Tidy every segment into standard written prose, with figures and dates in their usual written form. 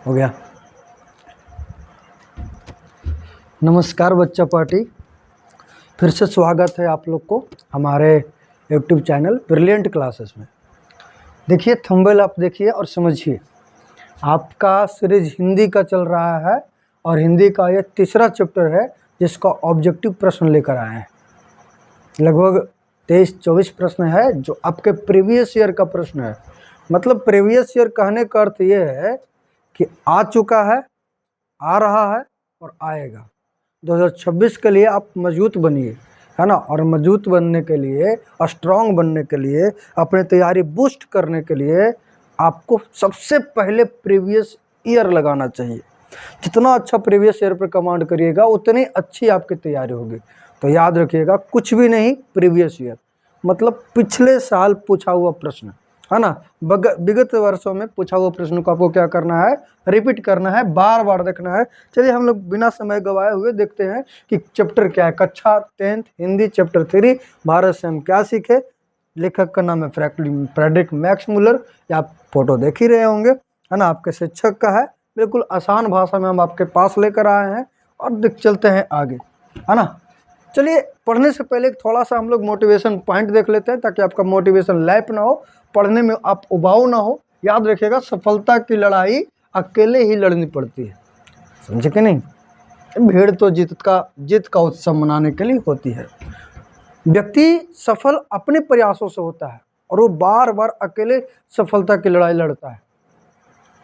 हो गया। नमस्कार बच्चा पार्टी, फिर से स्वागत है आप लोग को हमारे यूट्यूब चैनल ब्रिलियंट क्लासेस में। देखिए थंबनेल आप देखिए और समझिए, आपका सीरीज हिंदी का चल रहा है और हिंदी का ये तीसरा चैप्टर है जिसका ऑब्जेक्टिव प्रश्न लेकर आए हैं। लगभग 23-24 प्रश्न है जो आपके प्रीवियस ईयर का प्रश्न है। मतलब प्रीवियस ईयर कहने का अर्थ ये है कि आ चुका है, आ रहा है और आएगा। 2026 के लिए आप मजबूत बनिए, है ना। और मजबूत बनने के लिए, स्ट्रांग बनने के लिए, अपनी तैयारी बूस्ट करने के लिए आपको सबसे पहले प्रीवियस ईयर लगाना चाहिए। जितना अच्छा प्रीवियस ईयर पर कमांड करिएगा उतनी अच्छी आपकी तैयारी होगी। तो याद रखिएगा, कुछ भी नहीं, प्रीवियस ईयर मतलब पिछले साल पूछा हुआ प्रश्न, है ना। विगत वर्षों में पूछा हुआ प्रश्न को आपको क्या करना है, रिपीट करना है, बार बार देखना है। चलिए हम लोग बिना समय गवाए हुए देखते हैं कि चैप्टर क्या है। कक्षा 10th हिंदी चैप्टर 3, भारत से हम क्या सीखे। लेखक का नाम है फ्रेडरिक मैक्स मुलर, या आप फोटो देख ही रहे होंगे, है ना। आपके शिक्षक का है। बिल्कुल आसान भाषा में हम आपके पास लेकर आए हैं और देख चलते हैं आगे, है ना। चलिए पढ़ने से पहले थोड़ा सा हम लोग मोटिवेशन पॉइंट देख लेते हैं ताकि आपका मोटिवेशन लैप ना हो, पढ़ने में आप उबाऊ ना हो। याद रखिएगा, सफलता की लड़ाई अकेले ही लड़नी पड़ती है, समझे कि नहीं। भीड़ तो जीत का उत्सव मनाने के लिए होती है। व्यक्ति सफल अपने प्रयासों से होता है और वो बार बार अकेले सफलता की लड़ाई लड़ता है।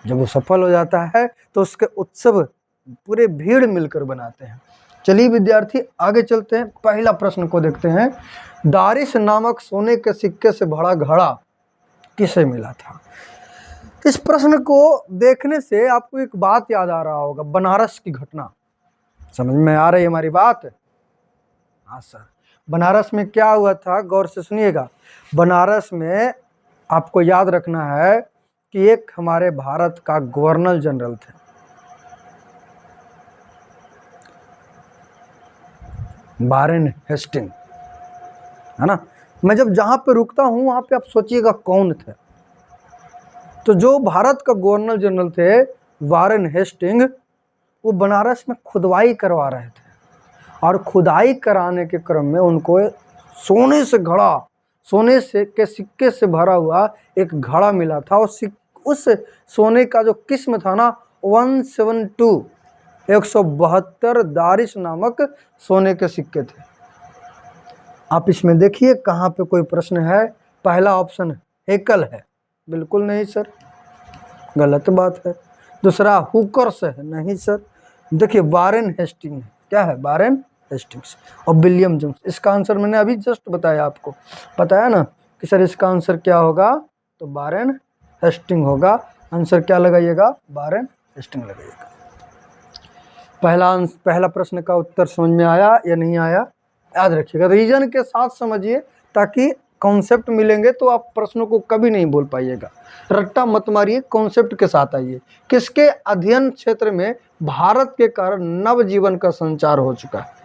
जब वो सफल हो जाता है तो उसके उत्सव पूरे भीड़ मिलकर बनाते हैं। चलिए विद्यार्थी आगे चलते हैं, पहला प्रश्न को देखते हैं। दारिश नामक सोने के सिक्के से भरा घड़ा किसे मिला था। इस प्रश्न को देखने से आपको एक बात याद आ रहा होगा, बनारस की घटना। समझ में आ रही है हमारी बात? हाँ सर, बनारस में क्या हुआ था, गौर से सुनिएगा। बनारस में आपको याद रखना है कि एक हमारे भारत का गवर्नर जनरल थे, वारेन हेस्टिंग, है ना। मैं जब जहाँ पे रुकता हूँ वहाँ पे आप सोचिएगा कौन थे। तो जो भारत का गवर्नर जनरल थे वारेन हेस्टिंग, वो बनारस में खुदाई करवा रहे थे और खुदाई कराने के क्रम में उनको सोने से के सिक्के से भरा हुआ एक घड़ा मिला था। उस सोने का जो किस्म था ना, 172 172 दारिश नामक सोने के सिक्के थे। आप इसमें देखिए कहाँ पे कोई प्रश्न है। पहला ऑप्शन हेकल है, बिल्कुल नहीं सर, गलत बात है। दूसरा हुकर्स है, नहीं सर। देखिए वारेन हेस्टिंग है, क्या है, वारेन हेस्टिंग्स और विलियम जेम्स। इसका आंसर मैंने अभी जस्ट बताया, आपको बताया ना कि सर इसका आंसर क्या होगा, तो वारेन हेस्टिंग होगा। आंसर क्या लगाइएगा, वारेन हेस्टिंग लगाइएगा। पहला प्रश्न का उत्तर समझ में आया या नहीं आया, याद रखिएगा। रीजन के साथ समझिए ताकि कॉन्सेप्ट मिलेंगे तो आप प्रश्नों को कभी नहीं बोल पाइएगा। रट्टा मत मारिए, कॉन्सेप्ट के साथ आइए। किसके अध्ययन क्षेत्र में भारत के कारण नव जीवन का संचार हो चुका है।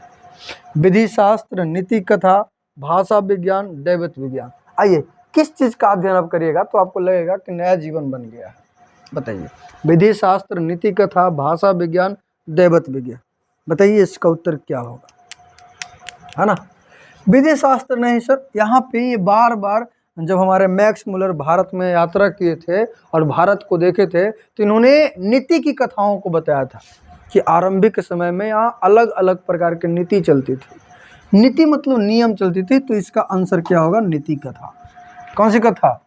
विधि शास्त्र, नीति कथा, भाषा विज्ञान, दैवत विज्ञान। आइए, किस चीज का अध्ययन आप करिएगा तो आपको लगेगा कि नया जीवन बन गया है, बताइए। विधि शास्त्र, नीति कथा, भाषा विज्ञान, दैवत विज्ञान, बताइए इसका उत्तर क्या होगा, है ना। विधि शास्त्र नहीं सर। यहाँ पे ये बार बार जब हमारे मैक्स मुलर भारत में यात्रा किए थे और भारत को देखे थे तो इन्होंने नीति की कथाओं को बताया था कि आरंभिक समय में यहाँ अलग अलग प्रकार की नीति चलती थी। नीति मतलब नियम चलती थी, तो इसका आंसर क्या होगा, नीति कथा। कौन सी कथा।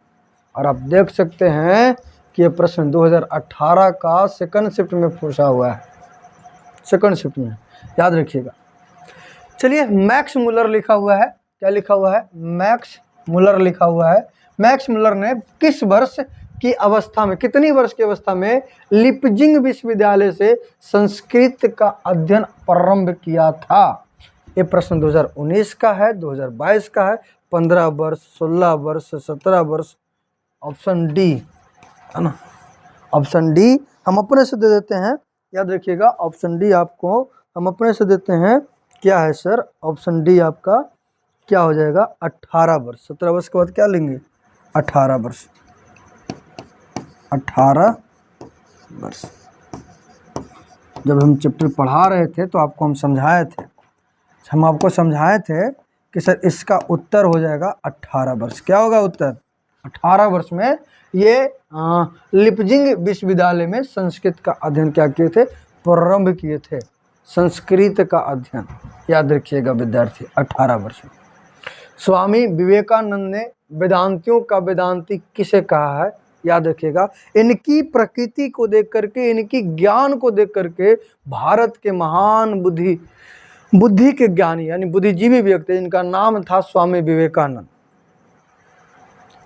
और आप देख सकते हैं कि ये प्रश्न 2018 का सेकंड शिफ्ट में पूछा हुआ है, सेकंड शिफ्ट में, याद रखिएगा। चलिए मैक्स मुलर लिखा हुआ है, क्या लिखा हुआ है, मैक्स मुलर लिखा हुआ है। मैक्स मुलर ने किस वर्ष की अवस्था में, कितनी वर्ष की अवस्था में लिपजिंग विश्वविद्यालय से संस्कृत का अध्ययन प्रारंभ किया था। ये प्रश्न 2019 का है, 2022 का है, 15 वर्ष, 16 वर्ष, 17 वर्ष। ऑप्शन डी, है ना। ऑप्शन डी हम अपने से दे देते हैं, याद रखिएगा। ऑप्शन डी आपको हम अपने से देते हैं, क्या है सर, ऑप्शन डी आपका क्या हो जाएगा, 18 वर्ष। 17 वर्ष के बाद क्या लेंगे, 18 वर्ष, 18 वर्ष। जब हम चैप्टर पढ़ा रहे थे तो आपको हम समझाए थे, हम आपको समझाए थे कि सर इसका उत्तर हो जाएगा 18 वर्ष। क्या होगा उत्तर? 18 वर्ष में ये लिपजिंग विश्वविद्यालय में संस्कृत का अध्ययन क्या किए थे? प्रारंभ किए थे, संस्कृत का अध्ययन। याद रखिएगा विद्यार्थी, 18 वर्ष में। स्वामी विवेकानंद ने वेदांतियों का वेदांती किसे कहा है? याद रखिएगा, इनकी प्रकृति को देख करके, इनकी ज्ञान को देख करके भारत के महान बुद्धि के ज्ञानी यानी बुद्धिजीवी व्यक्ति, इनका नाम था स्वामी विवेकानंद।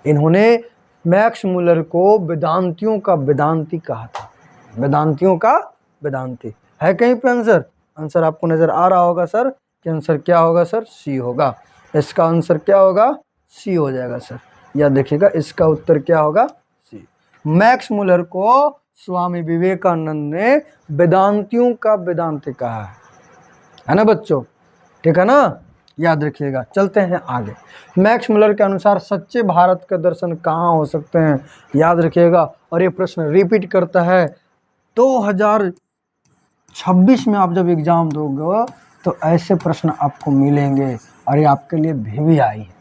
इन्होंने मैक्स मुलर को वेदांतियों का वेदांती कहा था। वेदांतियों का वेदांती है कहीं पे आंसर? आंसर आपको नजर आ रहा होगा सर कि आंसर क्या होगा सर? सी होगा। इसका आंसर क्या होगा? सी हो जाएगा सर। याद देखिएगा, इसका उत्तर क्या होगा? सी। मैक्स मुलर को स्वामी विवेकानंद ने वेदांतियों का वेदांती कहा है ना बच्चों? ठीक है ना? याद रखिएगा। चलते हैं आगे। मैक्स मुलर के अनुसार सच्चे भारत का दर्शन कहाँ हो सकते हैं? याद रखिएगा, और ये प्रश्न रिपीट करता है 2026 में। आप जब एग्जाम दोगे तो ऐसे प्रश्न आपको मिलेंगे, और ये आपके लिए भी आई है,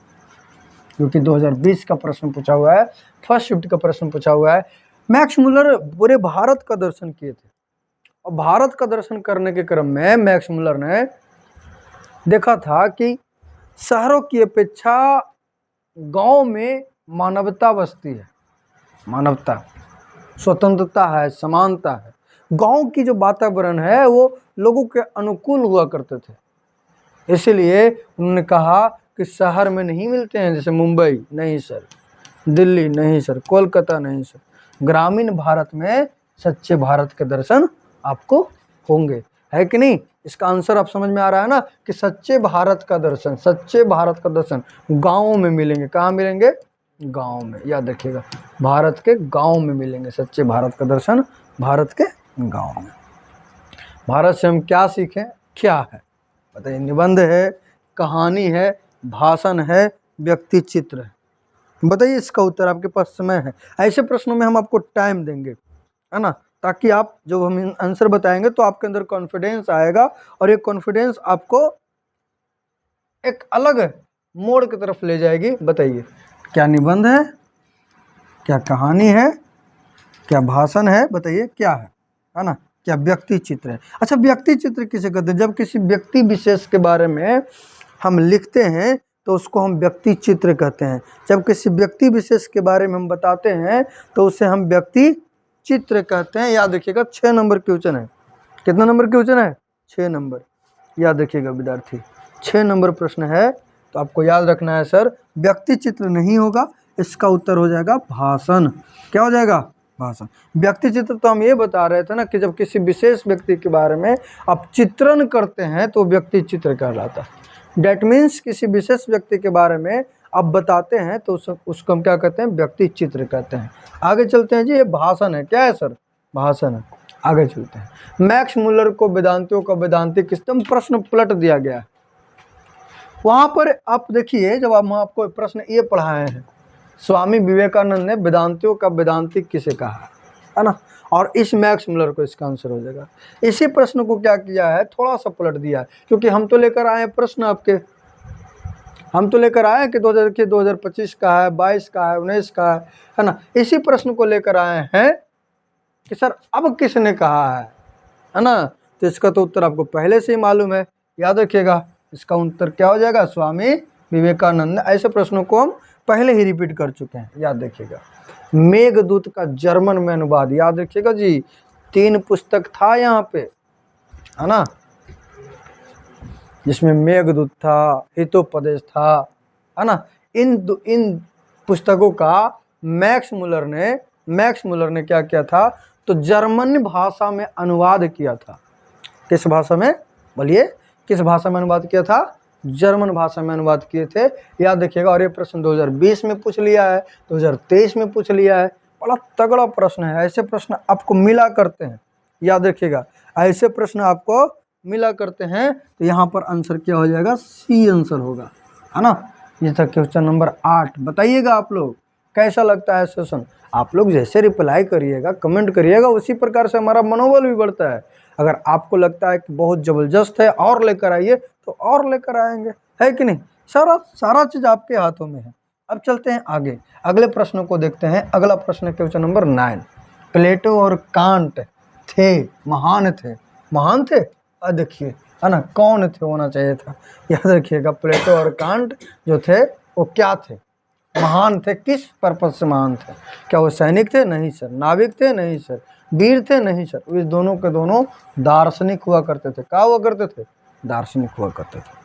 क्योंकि 2020 का प्रश्न पूछा हुआ है, फर्स्ट शिफ्ट का प्रश्न पूछा हुआ है। मैक्स मुलर पूरे भारत का दर्शन किए थे, और भारत का दर्शन करने के क्रम में मैक्स मुलर ने देखा था कि शहरों की अपेक्षा गांव में मानवता बसती है। मानवता, स्वतंत्रता है, समानता है। गांव की जो वातावरण है वो लोगों के अनुकूल हुआ करते थे। इसीलिए उन्होंने कहा कि शहर में नहीं मिलते हैं, जैसे मुंबई नहीं सर, दिल्ली नहीं सर, कोलकाता नहीं सर, ग्रामीण भारत में सच्चे भारत के दर्शन आपको होंगे। है कि नहीं? इसका आंसर आप समझ में आ रहा है ना कि सच्चे भारत का दर्शन, सच्चे भारत का दर्शन गाँव में मिलेंगे। कहाँ मिलेंगे? गाँव में। याद रखिएगा, भारत के गाँव में मिलेंगे सच्चे भारत का दर्शन, भारत के गाँव में। भारत से हम क्या सीखें? क्या है बताइए? निबंध है, कहानी है, भाषण है, व्यक्ति चित्र है। बताइए, इसका उत्तर आपके पास समय है। ऐसे प्रश्नों में हम आपको टाइम देंगे, है ना, ताकि आप जब हम आंसर बताएंगे तो आपके अंदर कॉन्फिडेंस आएगा, और ये कॉन्फिडेंस आपको एक अलग मोड़ की तरफ ले जाएगी। बताइए, क्या निबंध है, क्या कहानी है, क्या भाषण है? बताइए क्या है ना? क्या व्यक्ति चित्र है? अच्छा, व्यक्ति चित्र किसे कहते हैं? जब किसी व्यक्ति विशेष के बारे में हम लिखते हैं तो उसको हम व्यक्ति चित्र कहते हैं। जब किसी व्यक्ति विशेष के बारे में हम बताते हैं तो उसे हम व्यक्ति चित्र कहते हैं। याद रखिएगा, 6 नंबर क्वेश्चन है। कितना नंबर क्वेश्चन है? 6 नंबर। याद रखिएगा विद्यार्थी, 6 नंबर प्रश्न है, तो आपको याद रखना है सर व्यक्ति चित्र नहीं होगा, इसका उत्तर हो जाएगा भाषण। क्या हो जाएगा? भाषण। व्यक्ति चित्र तो हम ये बता रहे थे ना कि जब किसी विशेष व्यक्ति के बारे में आप चित्रण करते हैं तो व्यक्ति चित्र कहलाता है। डेट मीन्स किसी विशेष व्यक्ति के बारे में आप बताते हैं तो उसको हम क्या कहते हैं? व्यक्ति चित्र कहते हैं। आगे चलते हैं जी, ये भाषण है। क्या है सर? भाषण है। आगे चलते हैं। मैक्स मुलर को वेदांतियों का वेदांती किस तरह प्रश्न पलट दिया गया है। वहां पर आप देखिए, जब हम आपको प्रश्न ये पढ़ाए हैं, स्वामी विवेकानंद ने वेदांतियों का वेदांती किसे कहा है ना, और इस मैक्स मुलर को इसका आंसर हो जाएगा। इसी प्रश्न को क्या किया है? थोड़ा सा पलट दिया है, क्योंकि हम तो लेकर आए प्रश्न आपके, हम तो लेकर आए कि 2025 का है, 22 का है, 19 का है ना। इसी प्रश्न को लेकर आए हैं कि सर अब किसने कहा है ना। तो इसका तो उत्तर आपको पहले से ही मालूम है। याद रखिएगा, इसका उत्तर क्या हो जाएगा? स्वामी विवेकानंद। ऐसे प्रश्नों को हम पहले ही रिपीट कर चुके हैं। याद रखिएगा, मेघदूत का जर्मन में अनुवाद। याद रखिएगा जी, 3 पुस्तक था यहाँ पे, है ना, जिसमें मेघदूत था, हितोपदेश था, है ना। इन पुस्तकों का मैक्स मुलर ने क्या किया था? तो जर्मन भाषा में अनुवाद किया था। किस भाषा में? बोलिए, किस भाषा में अनुवाद किया था? जर्मन भाषा में अनुवाद किए थे। याद रखिएगा, और ये प्रश्न 2020 में पूछ लिया है, 2023 में पूछ लिया है। बड़ा तगड़ा प्रश्न है। ऐसे प्रश्न आपको मिला करते हैं। याद रखिएगा, ऐसे प्रश्न आपको मिला करते हैं। तो यहाँ पर आंसर क्या हो जाएगा? सी आंसर होगा, है ना। ये था क्वेश्चन नंबर 8। बताइएगा आप लोग, कैसा लगता है सेशन? आप लोग जैसे रिप्लाई करिएगा, कमेंट करिएगा, उसी प्रकार से हमारा मनोबल भी बढ़ता है। अगर आपको लगता है कि बहुत ज़बरदस्त है और लेकर आइए तो और लेकर आएंगे, है कि नहीं? सारा चीज़ आपके हाथों में है। अब चलते हैं आगे, अगले प्रश्न को देखते हैं। अगला प्रश्न है क्वेश्चन नंबर 9। प्लेटो और कांट थे महान थे, महान थे? देखिए, है ना, कौन थे होना चाहिए था, याद रखिएगा। प्लेटो और कांट जो थे वो क्या थे? महान थे। किस पर्पज से महान थे? क्या वो सैनिक थे? नहीं सर। नाविक थे? नहीं सर। वीर थे? नहीं सर। वे दोनों के दोनों दार्शनिक हुआ करते थे। क्या हुआ करते थे? दार्शनिक हुआ करते थे।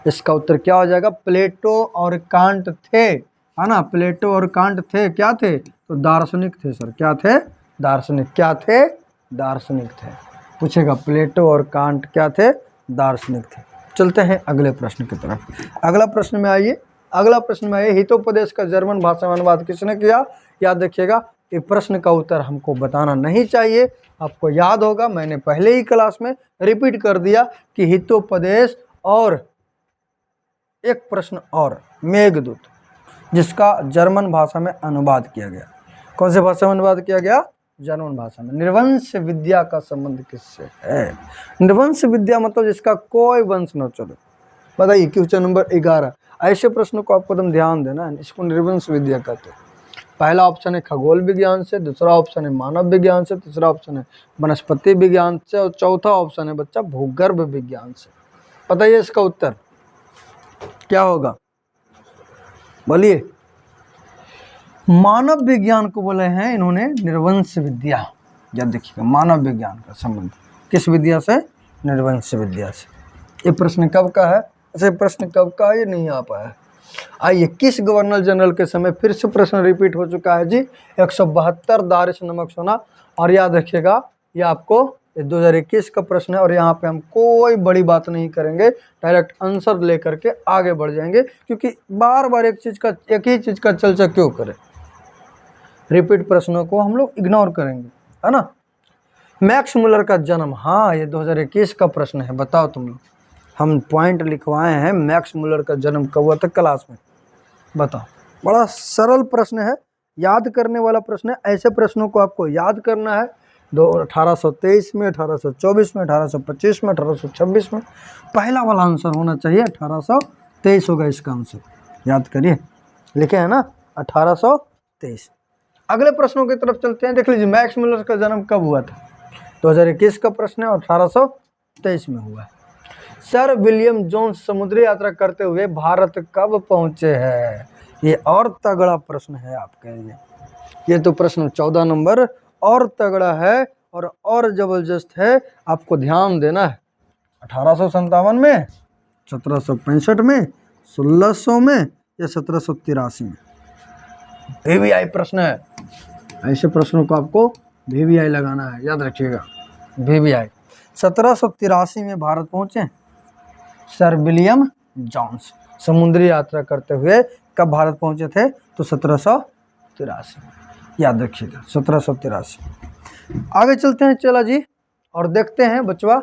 इसका उत्तर क्या हो जाएगा? प्लेटो और कांट थे, है ना। प्लेटो और कांट थे, क्या थे? तो दार्शनिक थे सर। क्या थे? दार्शनिक। क्या थे? दार्शनिक थे। पूछेगा प्लेटो और कांट क्या थे? दार्शनिक थे। चलते हैं अगले प्रश्न की तरफ। अगला प्रश्न में आइए। अगला प्रश्न में आइए, हितोपदेश का जर्मन भाषा में अनुवाद किसने किया? याद रखिएगा, ये प्रश्न का उत्तर हमको बताना नहीं चाहिए। आपको याद होगा, मैंने पहले ही क्लास में रिपीट कर दिया कि हितोपदेश और एक प्रश्न और, मेघदूत, जिसका जर्मन भाषा में अनुवाद किया गया। कौन से भाषा में अनुवाद किया गया? जर्मन भाषा में। निर्वंश विद्या का संबंध किससे है? निर्वंश विद्या मतलब जिसका कोई वंश न चले। बताइए क्वेश्चन नंबर 11। ऐसे प्रश्नों को आपको एकदम ध्यान देना है, इसको निर्वंश विद्या कहते हैं। पहला ऑप्शन है खगोल विज्ञान से, दूसरा ऑप्शन है मानव विज्ञान से, तीसरा ऑप्शन है वनस्पति विज्ञान से और चौथा ऑप्शन है बच्चा भूगर्भ विज्ञान से। बताइए इसका उत्तर क्या होगा? बोलिए। मानव विज्ञान को बोले हैं इन्होंने निर्वंश विद्या। याद देखिएगा, मानव विज्ञान का संबंध किस विद्या से? निर्वंश विद्या से। ये प्रश्न कब का है? ऐसे प्रश्न कब का है? ये नहीं आ पाया। आइए, किस गवर्नर जनरल के समय, फिर से प्रश्न रिपीट हो चुका है जी। 172 दारिश नमक सोना। और याद रखिएगा, ये आपको 2021 का प्रश्न है और यहाँ पे हम कोई बड़ी बात नहीं करेंगे, डायरेक्ट आंसर लेकर के आगे बढ़ जाएंगे, क्योंकि बार बार एक ही चीज़ का चर्चा क्यों करें। रिपीट प्रश्नों को हम लोग इग्नोर करेंगे, है ना। मैक्स मुलर का जन्म, हाँ ये 2021 का प्रश्न है। बताओ तुम लोग, हम पॉइंट लिखवाए हैं, मैक्स मुलर का जन्म कब हुआ था क्लास में? बताओ। बड़ा सरल प्रश्न है, याद करने वाला प्रश्न है। ऐसे प्रश्नों को आपको याद करना है। 1823 में, 1824 में, 1825 में, 1826 में। पहला वाला आंसर होना चाहिए 1823 होगा इसका आंसर। याद करिए, लिखे है ना 1823। अगले प्रश्नों की तरफ चलते हैं। देख लीजिए, मैक्स मुलर का जन्म कब हुआ था? 2021 का प्रश्न है और 1823 में हुआ है। सर विलियम जोन्स समुद्री यात्रा करते हुए भारत कब पहुंचे हैं? ये और तगड़ा प्रश्न है आपके लिए। ये तो प्रश्न 14 नंबर और तगड़ा है और जबरदस्त है। आपको ध्यान देना है। 1857 में, 1765 में, 1600 में या 1783 में? VVI प्रश्न है। ऐसे प्रश्नों को आपको VVI लगाना है, याद रखिएगा। VVI 1783 में भारत पहुंचे सर विलियम जोन्स समुद्री यात्रा करते हुए। कब भारत पहुंचे थे? तो 1783। याद रखिएगा 1783। आगे चलते हैं, चला जी, और देखते हैं बचवा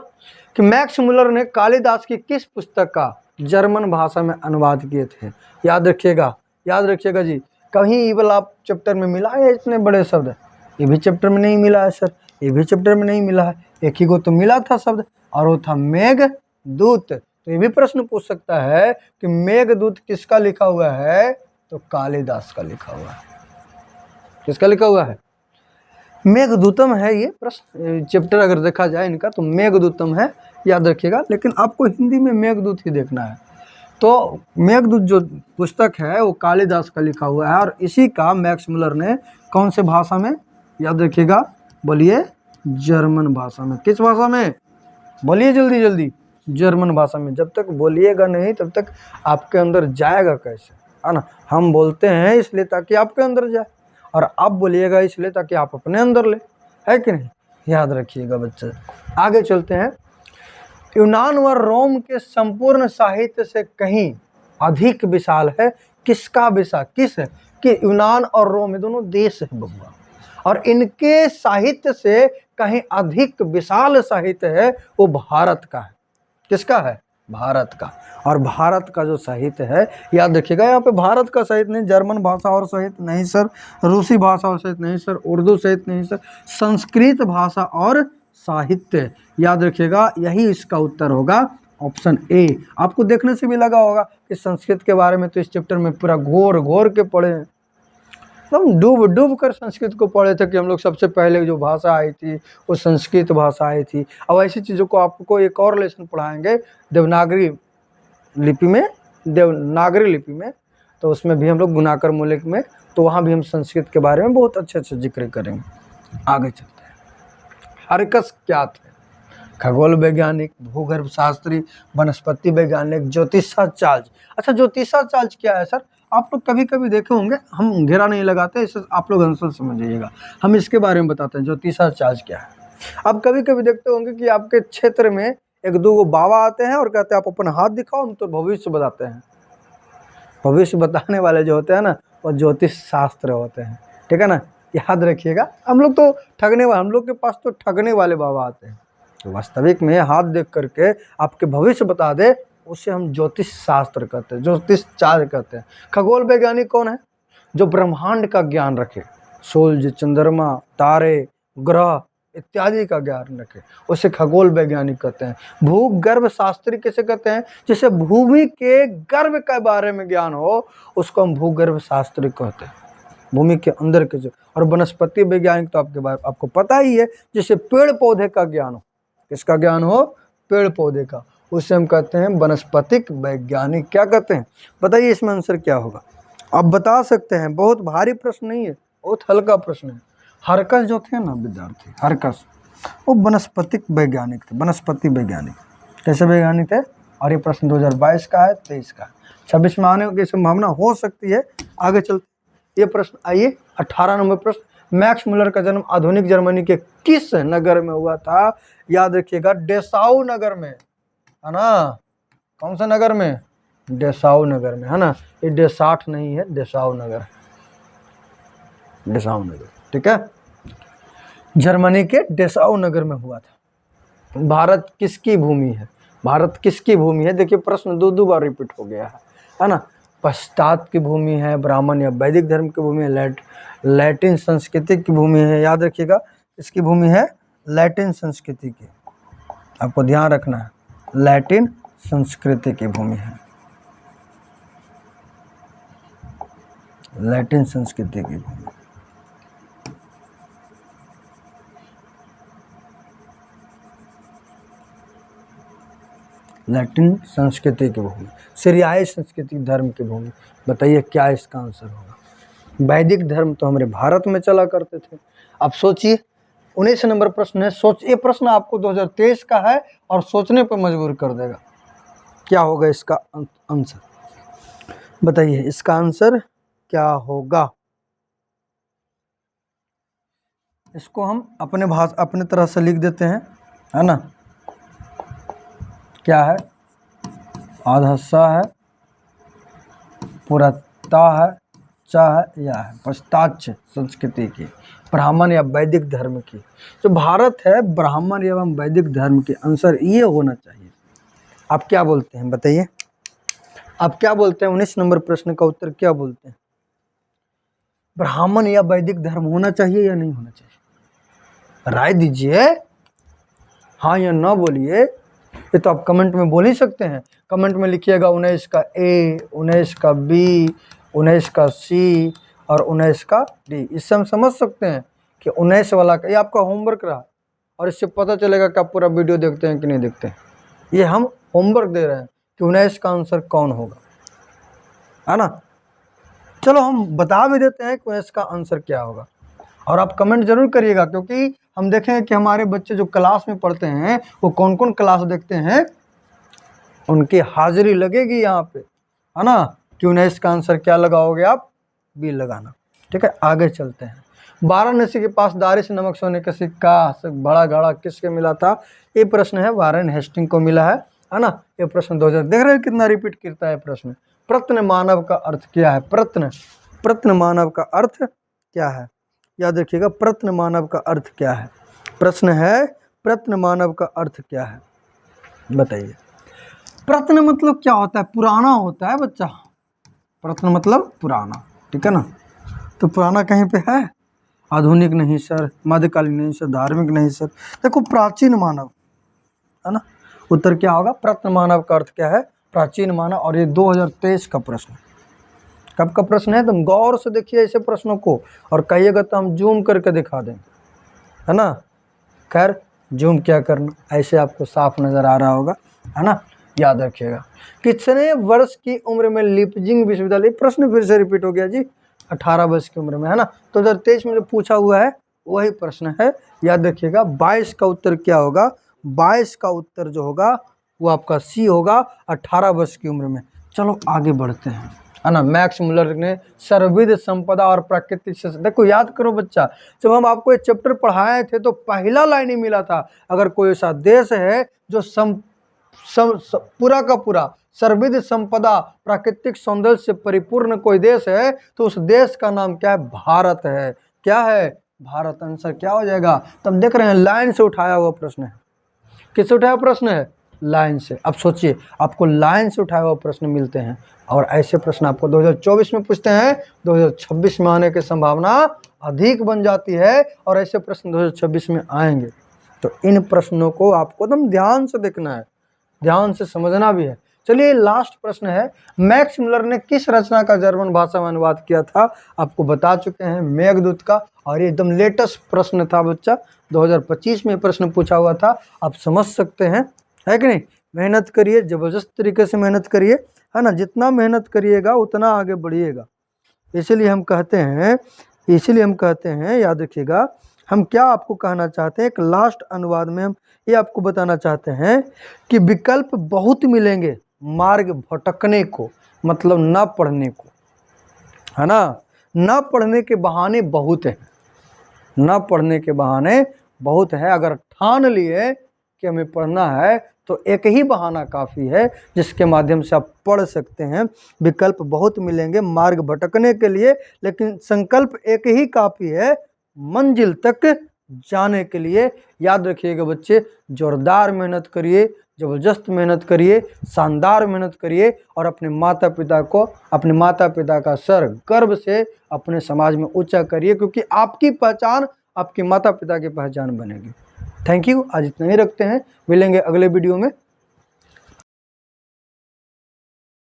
कि मैक्स मुलर ने कालिदास की किस पुस्तक का जर्मन भाषा में अनुवाद किए थे। याद रखिएगा, याद रखिएगा जी। कहीं ये वाला आप चैप्टर में मिला है इतने बड़े शब्द? ये भी चैप्टर में नहीं मिला है सर, ये भी चैप्टर में नहीं मिला है। एक ही को तो मिला था शब्द और वो था मेघदूत। तो ये भी प्रश्न पूछ सकता है कि मेघदूत किसका लिखा हुआ है? तो कालिदास का लिखा हुआ है। किसका लिखा हुआ है? मेघदूतम है ये प्रश्न चैप्टर, अगर देखा जाए इनका तो मेघदूतम है, याद रखिएगा। लेकिन आपको हिंदी में मेघदूत ही देखना है। तो मेघदूत जो पुस्तक है वो कालिदास का लिखा हुआ है और इसी का मैक्स मुलर ने कौन से भाषा में? याद रखिएगा, बोलिए, जर्मन भाषा में। किस भाषा में? बोलिए जल्दी जल्दी। जर्मन भाषा में। जब तक बोलिएगा नहीं तब तक आपके अंदर जाएगा कैसे, है ना। हम बोलते हैं इसलिए ताकि आपके अंदर जाए, और आप बोलिएगा इसलिए ताकि आप अपने अंदर ले, है कि नहीं? याद रखिएगा बच्चे। आगे चलते हैं। यूनान व रोम के संपूर्ण साहित्य से कहीं अधिक विशाल है। किसका विशाल? किस है कि यूनान और रोम, ये दोनों देश है बबुआ, और इनके साहित्य से कहीं अधिक विशाल साहित्य है वो भारत का है। किसका है? भारत का। और भारत का जो साहित्य है, याद रखिएगा, यहाँ पे भारत का साहित्य नहीं, जर्मन भाषा और साहित्य नहीं सर, रूसी भाषा और साहित्य नहीं सर, उर्दू साहित्य नहीं सर, संस्कृत भाषा और साहित्य, याद रखिएगा, यही इसका उत्तर होगा, ऑप्शन ए। आपको देखने से भी लगा होगा कि संस्कृत के बारे में तो इस चैप्टर में पूरा घोर घोर के पढ़े हैं, हम डूब डूब कर संस्कृत को पढ़े थे कि हम लोग सबसे पहले जो भाषा आई थी वो संस्कृत भाषा आई थी। अब ऐसी चीज़ों को आपको एक और लेसन पढ़ाएंगे देवनागरी लिपि में, तो उसमें भी हम लोग गुणाकर मूलक में, तो वहाँ भी हम संस्कृत के बारे में बहुत अच्छे अच्छे जिक्र करेंगे। आगे चलते हैं। हरकस क्या थे? खगोल वैज्ञानिक, भूगर्भ शास्त्री, वनस्पति वैज्ञानिक, ज्योतिषाचार्य। अच्छा, ज्योतिषाचार्य क्या है सर? आप लोग कभी कभी देखे होंगे, हम घेरा नहीं लगाते, इससे आप लोग आंसर समझ जाइएगा, हम इसके बारे में बताते हैं ज्योतिषाचार्य क्या है। आप कभी कभी देखते होंगे कि आपके क्षेत्र में एक दो बाबा आते हैं और कहते हैं आप अपना हाथ दिखाओ, हम तो भविष्य बताते हैं। भविष्य बताने वाले जो होते हैं ना, वो ज्योतिष शास्त्र होते हैं, ठीक है ना, याद रखिएगा। हम लोग के पास तो ठगने वाले बाबा आते हैं, तो वास्तविक में हाथ देख करके आपके भविष्य बता दे, उसे हम ज्योतिष शास्त्र कहते हैं, ज्योतिषाचार्य कहते हैं। खगोल वैज्ञानिक कौन है? जो ब्रह्मांड का ज्ञान रखे, सूर्य, चंद्रमा, तारे, ग्रह इत्यादि का ज्ञान रखे, उसे खगोल वैज्ञानिक कहते हैं। भूगर्भ शास्त्री किसे कहते हैं? जिसे भूमि के गर्भ के बारे में ज्ञान हो, उसको हम भूगर्भ शास्त्री कहते हैं, भूमि के अंदर के जो। और वनस्पति वैज्ञानिक तो आपको पता ही है, जिसे पेड़ पौधे का ज्ञान हो। किसका ज्ञान हो? पेड़ पौधे का, उसे हम कहते हैं वनस्पतिक वैज्ञानिक। क्या कहते हैं? बताइए इसमें आंसर क्या होगा? आप बता सकते हैं, बहुत भारी प्रश्न नहीं है, बहुत हल्का प्रश्न है। हरकस जो थे ना विद्यार्थी, हरकस वो वनस्पतिक वैज्ञानिक थे, वनस्पति वैज्ञानिक। कैसे वैज्ञानिक थे? और ये प्रश्न 2022 का है, 23 का है, 26 में आने की संभावना हो सकती है। आगे चलते ये प्रश्न आइए, 18 नंबर प्रश्न। मैक्स मुलर का जन्म आधुनिक जर्मनी के किस नगर में हुआ था? याद रखिएगा, डेसाउ नगर में, है ना। कौन सा नगर में? डेसाउ नगर में, है ना। ये डेसाठ नहीं है, डेसाउ नगर, डेसाउ नगर, ठीक है। जर्मनी के डेसाउ नगर में हुआ था। भारत किसकी भूमि है? भारत किसकी भूमि है? देखिए प्रश्न दो बार रिपीट हो गया है ना। पश्चात की भूमि है, ब्राह्मण या वैदिक धर्म की भूमि है, लैटिन संस्कृति की भूमि है। याद रखिएगा, इसकी भूमि है लैटिन संस्कृति की, आपको ध्यान रखना है, लैटिन संस्कृति की भूमि है, लैटिन संस्कृति की भूमि। लैटिन संस्कृति की भूमि, सीरियाई संस्कृति धर्म की भूमि। बताइए क्या इसका आंसर होगा? वैदिक धर्म तो हमारे भारत में चला करते थे। अब सोचिए, 19 नंबर प्रश्न है, ये प्रश्न आपको 2023 का है और सोचने पर मजबूर कर देगा। क्या होगा इसका आंसर? बताइए इसका आंसर क्या होगा? इसको हम अपने तरह से लिख देते हैं, है ना। क्या है? आधस्सा है, पुरता है, चा है, या है पश्चात्य संस्कृति की, ब्राह्मण या वैदिक धर्म की। जो भारत है ब्राह्मण एवं वैदिक धर्म के, आंसर ये होना चाहिए। आप क्या बोलते हैं? बताइए आप क्या बोलते हैं? 19 नंबर प्रश्न का उत्तर क्या बोलते हैं? ब्राह्मण या वैदिक धर्म होना चाहिए या नहीं होना चाहिए? राय दीजिए, हाँ या ना बोलिए। ये तो आप कमेंट में बोल ही सकते हैं। कमेंट में लिखिएगा 19 का ए, 19 का बी, 19 का सी और 19 का डी। इससे हम समझ सकते हैं कि 19 वाला का, ये आपका होमवर्क रहा, और इससे पता चलेगा कि आप पूरा वीडियो देखते हैं कि नहीं देखते हैं। ये हम होमवर्क दे रहे हैं कि 19 का आंसर कौन होगा, है ना। चलो हम बता भी देते हैं कि 19 का आंसर क्या होगा, और आप कमेंट जरूर करिएगा, क्योंकि हम देखेंगे कि हमारे बच्चे जो क्लास में पढ़ते हैं वो कौन कौन क्लास देखते हैं, उनकी हाजिरी लगेगी यहाँ पे, है ना। क्यों नहीं? इसका आंसर क्या लगाओगे आप? बी लगाना, ठीक है। आगे चलते हैं। वाराणसी के पास दारिश नमक सोने का सिक्का बड़ा घड़ा किसके मिला था? ये प्रश्न है वारेन हेस्टिंग को मिला है ना। ये प्रश्न 2000, देख रहे हैं कितना रिपीट करता है प्रश्न। प्रत्न मानव का अर्थ क्या है? प्रत्न मानव का अर्थ क्या है? याद रखिएगा, प्रत्न मानव का अर्थ क्या है? प्रश्न है प्रत्न मानव का अर्थ क्या है? बताइए। प्रत्न मतलब क्या होता है? पुराना होता है बच्चा। प्रत्न मतलब पुराना, ठीक है ना। तो पुराना कहीं पे है? आधुनिक नहीं सर, मध्यकालीन नहीं सर, धार्मिक नहीं सर। देखो प्राचीन मानव है ना, उत्तर क्या होगा? प्रत्न मानव का अर्थ क्या है? प्राचीन मानव। और ये 2023 का प्रश्न, कब का प्रश्न है? तुम गौर से देखिए ऐसे प्रश्नों को और कहिएगा तो हम जूम करके दिखा दें, है ना। खैर जूम क्या करना, ऐसे आपको साफ नजर आ रहा होगा, है ना। याद रखिएगा। कितने वर्ष की उम्र में लीपजिंग विश्वविद्यालय, प्रश्न फिर से रिपीट हो गया जी, 18 वर्ष की उम्र में, है ना। तो 2023 में जो पूछा हुआ है वही प्रश्न है, याद रखिएगा। 22 का उत्तर क्या होगा? 22 का उत्तर जो होगा वो आपका सी होगा, 18 वर्ष की उम्र में। चलो आगे बढ़ते हैं, है ना। मैक्स मुलर ने सर्वविध संपदा और प्राकृतिक से, देखो याद करो बच्चा, जब हम आपको ये चैप्टर पढ़ाए थे तो पहला लाइन ही मिला था, अगर कोई ऐसा देश है जो पूरा का पूरा सर्वविध संपदा प्राकृतिक सौंदर्य से परिपूर्ण कोई देश है तो उस देश का नाम क्या है? भारत है। क्या है? भारत। आंसर क्या हो जाएगा? तब देख रहे हैं लाइन से उठाया हुआ प्रश्न है। किससे उठाया प्रश्न है? लाइन से। अब सोचिए, आपको लाइन से उठाया हुआ प्रश्न मिलते हैं और ऐसे प्रश्न आपको 2024 में पूछते हैं, 2026 में आने की संभावना अधिक बन जाती है और ऐसे प्रश्न 2026 में आएंगे। तो इन प्रश्नों को आपको एकदम ध्यान से देखना है, ध्यान से समझना भी है। चलिए लास्ट प्रश्न है, मैक्स मुलर ने किस रचना का जर्मन भाषा में अनुवाद किया था? आपको बता चुके हैं, मेघदूत का। और ये एकदम लेटेस्ट प्रश्न था बच्चा, 2025 में प्रश्न पूछा हुआ था, आप समझ सकते हैं, है कि नहीं। मेहनत करिए, जबरदस्त तरीके से मेहनत करिए, है ना। जितना मेहनत करिएगा उतना आगे बढ़िएगा। इसीलिए हम कहते हैं, याद रखिएगा, हम क्या आपको कहना चाहते हैं, एक लास्ट अनुवाद में हम ये आपको बताना चाहते हैं कि विकल्प बहुत मिलेंगे मार्ग भटकने को, मतलब न पढ़ने को, है ना। न पढ़ने के बहाने बहुत है, न पढ़ने के बहाने बहुत है। अगर ठान लिए कि हमें पढ़ना है तो एक ही बहाना काफ़ी है जिसके माध्यम से आप पढ़ सकते हैं। विकल्प बहुत मिलेंगे मार्ग भटकने के लिए, लेकिन संकल्प एक ही काफ़ी है मंजिल तक जाने के लिए। याद रखिएगा बच्चे, जोरदार मेहनत करिए, ज़बरदस्त मेहनत करिए, शानदार मेहनत करिए और अपने माता पिता का सर गर्व से अपने समाज में ऊंचा करिए, क्योंकि आपकी पहचान आपके माता पिता की पहचान बनेगी। थैंक यू, आज इतना ही रखते हैं, मिलेंगे अगले वीडियो में।